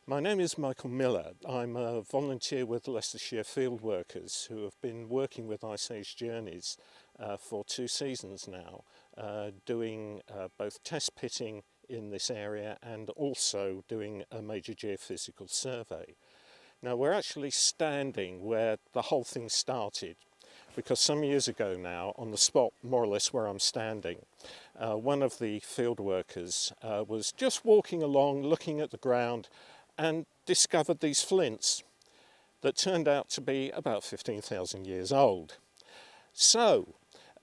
My name is Michael Miller. I'm a volunteer with Leicestershire Field Workers who have been working with Ice Age Journeys for 2 seasons now, doing both test pitting in this area and also doing a major geophysical survey. Now we're actually standing where the whole thing started, because some years ago now, on the spot more or less where I'm standing, one of the field workers was just walking along looking at the ground and discovered these flints that turned out to be about 15,000 years old. So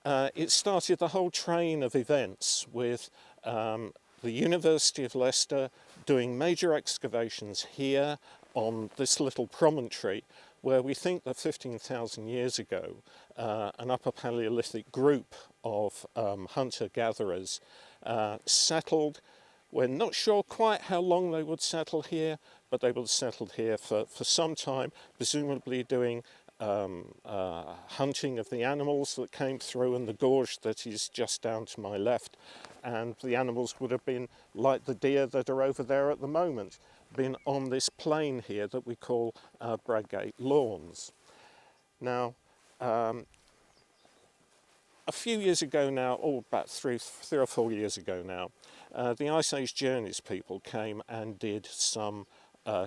it started the whole train of events with the University of Leicester doing major excavations here on this little promontory where we think that 15,000 years ago an Upper Paleolithic group of hunter-gatherers settled. We're not sure quite how long they would settle here, but they would have settled here for some time, presumably doing hunting of the animals that came through in the gorge that is just down to my left. And the animals would have been like the deer that are over there at the moment, been on this plain here that we call Bradgate lawns. Now, a few years ago now, or about three or 4 years ago now, the Ice Age Journeys people came and did some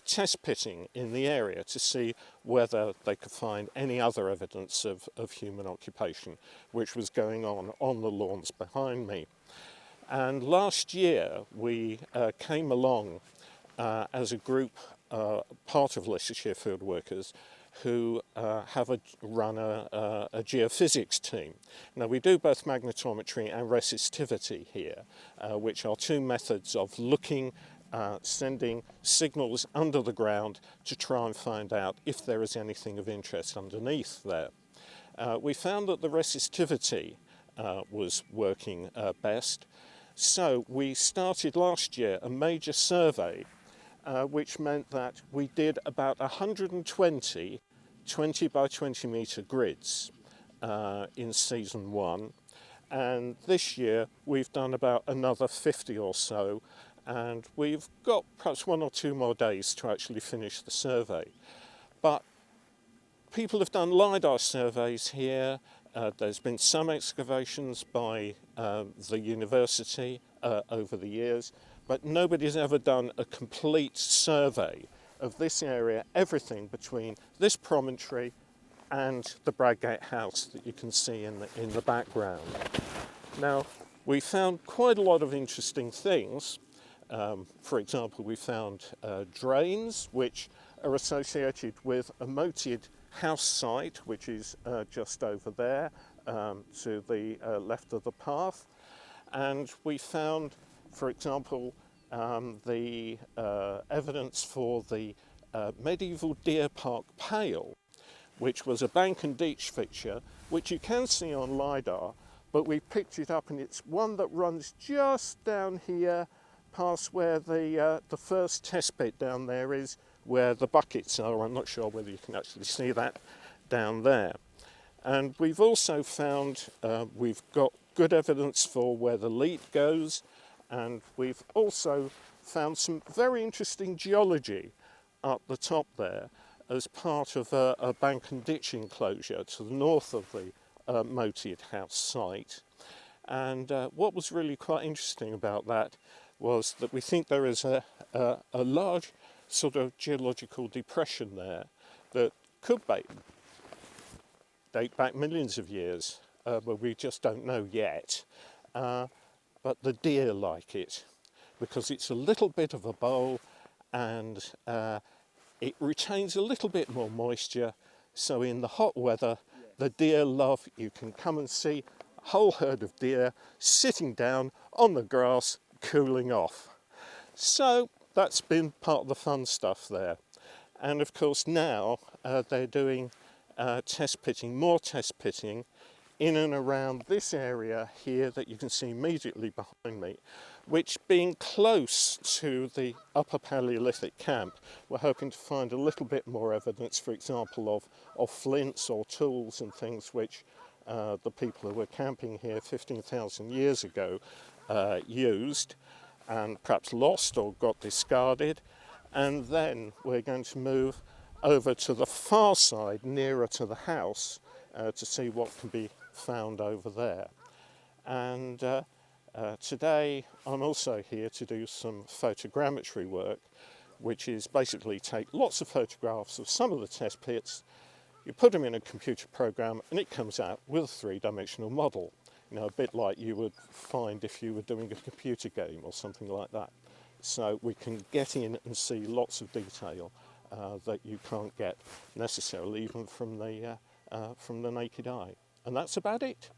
test pitting in the area to see whether they could find any other evidence of human occupation which was going on the lawns behind me. And last year we came along as a group, part of Leicestershire Field Workers, who run a geophysics team. Now we do both magnetometry and resistivity here, which are 2 methods of looking, sending signals under the ground to try and find out if there is anything of interest underneath there. We found that the resistivity was working best, so we started last year a major survey which meant that we did about 120 20 by 20 metre grids in season 1, and this year we've done about another 50 or so, and we've got perhaps 1 or 2 more days to actually finish the survey. But people have done LiDAR surveys here. There's been some excavations by the university over the years, but nobody's ever done a complete survey of this area, everything between this promontory and the Bradgate house that you can see in the background. Now, we found quite a lot of interesting things. For example, we found drains which are associated with a moated house site, which is just over there to the left of the path. And we found, for example, the evidence for the medieval deer park pale, which was a bank and ditch fixture, which you can see on LiDAR, but we picked it up, and it's one that runs just down here past where the first test pit down there is, where the buckets are. I'm not sure whether you can actually see that down there. And we've also found, we've got good evidence for where the leat goes, and we've also found some very interesting geology up the top there as part of a bank and ditch enclosure to the north of the moated house site. And what was really quite interesting about that was that we think there is a large sort of geological depression there that could date back millions of years, but we just don't know yet. But the deer like it because it's a little bit of a bowl, and it retains a little bit more moisture. So in the hot weather, the deer love, you can come and see a whole herd of deer sitting down on the grass, cooling off. So that's been part of the fun stuff there. And of course now they're doing test pitting, more test pitting in and around this area here that you can see immediately behind me, which, being close to the Upper Paleolithic camp, we're hoping to find a little bit more evidence, for example, of flints or tools and things which the people who were camping here 15,000 years ago used and perhaps lost or got discarded. and then we're going to move over to the far side, nearer to the house, to see what can be found over there. And today I'm also here to do some photogrammetry work, which is basically take lots of photographs of some of the test pits, you put them in a computer program, and it comes out with a three-dimensional model. You know, a bit like you would find if you were doing a computer game or something like that. So we can get in and see lots of detail that you can't get necessarily even from the naked eye. And that's about it.